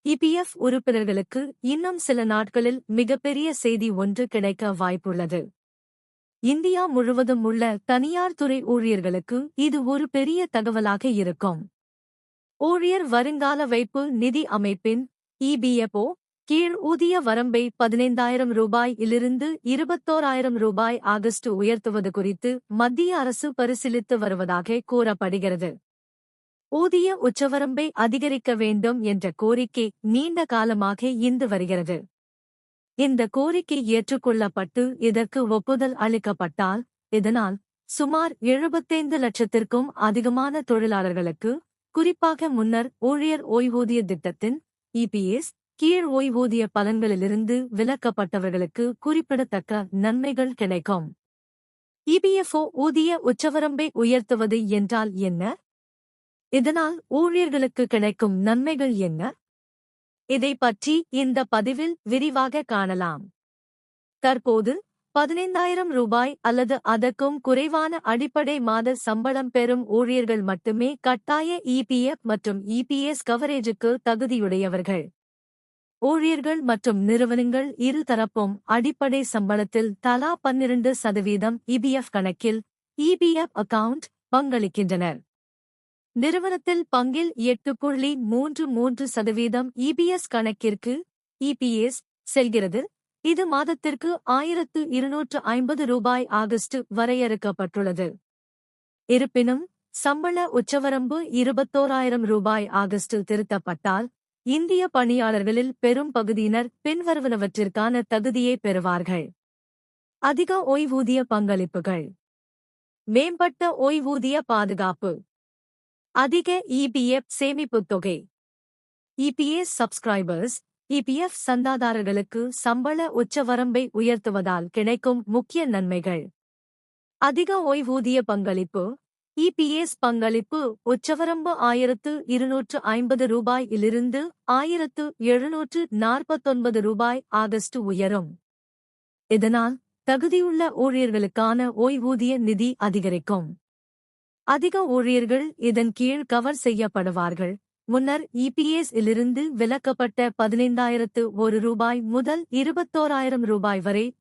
EPF உறுப்பினர்களுக்கு இன்னும் சில நாட்களில் மிகப்பெரிய செய்தி ஒன்று கிடைக்க வாய்ப்புள்ளது. இந்தியா முழுவதும் உள்ள தனியார் துறை ஊழியர்களுக்கு இது ஒரு பெரிய தகவலாக இருக்கும். ஊழியர் வருங்கால வைப்பு நிதி அமைப்பின் இபிஎஃப்ஓ கீழ் ஊதிய வரம்பை 15,000 ரூபாய் இலிருந்து 21,000 ரூபாய் ஆகஸ்ட் உயர்த்துவது குறித்து மத்திய அரசு பரிசீலித்து வருவதாக கூறப்படுகிறது. ஊதிய உச்சவரம்பை அதிகரிக்க வேண்டும் என்ற கோரிக்கை நீண்ட காலமாக இருந்து வருகிறது. இந்த கோரிக்கை ஏற்றுக்கொள்ளப்பட்டு இதற்கு ஒப்புதல் அளிக்கப்பட்டால், இதனால் சுமார் 75 லட்சத்திற்கும் அதிகமான தொழிலாளர்களுக்கு, குறிப்பாக முன்னர் ஊழியர் ஓய்வூதிய திட்டத்தின் இபிஎஸ் கீழ் ஓய்வூதிய பலன்களிலிருந்து விலக்கப்பட்டவர்களுக்கு குறிப்பிடத்தக்க நன்மைகள் கிடைக்கும். இபிஎஃப்ஓ ஊதிய உச்சவரம்பை உயர்த்துவது என்றால் என்ன? இதனால் ஊழியர்களுக்கு கிடைக்கும் நன்மைகள் என்ன? இதை பற்றி இந்த பதிவில் விரிவாக காணலாம். தற்போது 15,000 ரூபாய் அல்லது அதற்கும் குறைவான அடிப்படை மாத சம்பளம் பெறும் ஊழியர்கள் மட்டுமே கட்டாய இபிஎஃப் மற்றும் இபிஎஸ் கவரேஜுக்கு தகுதியுடையவர்கள். ஊழியர்கள் மற்றும் நிறுவனங்கள் இரு தரப்பும் அடிப்படை சம்பளத்தில் தலா 12% இபிஎஃப் கணக்கில் இபிஎஃப் அக்கவுண்ட் பங்களிக்கின்றனர். நிறுவனத்தில் பங்கில் 8.33% இபிஎஸ் கணக்கிற்கு இபிஎஸ் செல்கிறது. இது மாதத்திற்கு 1,250 ரூபாய் ஆகஸ்ட் வரையறுக்கப்பட்டுள்ளது. இருப்பினும் சம்பள உச்சவரம்பு 21,000 ரூபாய் ஆகஸ்ட் திருத்தப்பட்டால், இந்திய பணியாளர்களில் பெரும் பகுதியினர் பின்வருவனவற்றிற்கான தகுதியை பெறுவார்கள். அதிக ஓய்வூதிய பங்களிப்புகள், மேம்பட்ட ஓய்வூதிய பாதுகாப்பு, அதிக இபிஎஃப் சேமிப்புத் தொகை. இபிஎஸ் சப்ஸ்கிரைபர்ஸ் இபிஎஃப் சந்தாதாரர்களுக்கு சம்பள உச்சவரம்பை உயர்த்துவதால் கிடைக்கும் முக்கிய நன்மைகள். அதிக ஓய்வூதிய பங்களிப்பு. இபிஎஸ் பங்களிப்பு உச்சவரம்பு 1,250 ரூபாய் இலிருந்து 1,749 ரூபாய் ஆகஸ்ட் உயரும். இதனால் தகுதியுள்ள ஊழியர்களுக்கான ஓய்வூதிய நிதி அதிகரிக்கும். அதிக ஊழியர்கள் இதன் கீழ் கவர் செய்யப்படுவார்கள். முன்னர் இபிஎஸ் இலிருந்து விலக்கப்பட்ட 15,001 ரூபாய் முதல் 21,000 ரூபாய் வரை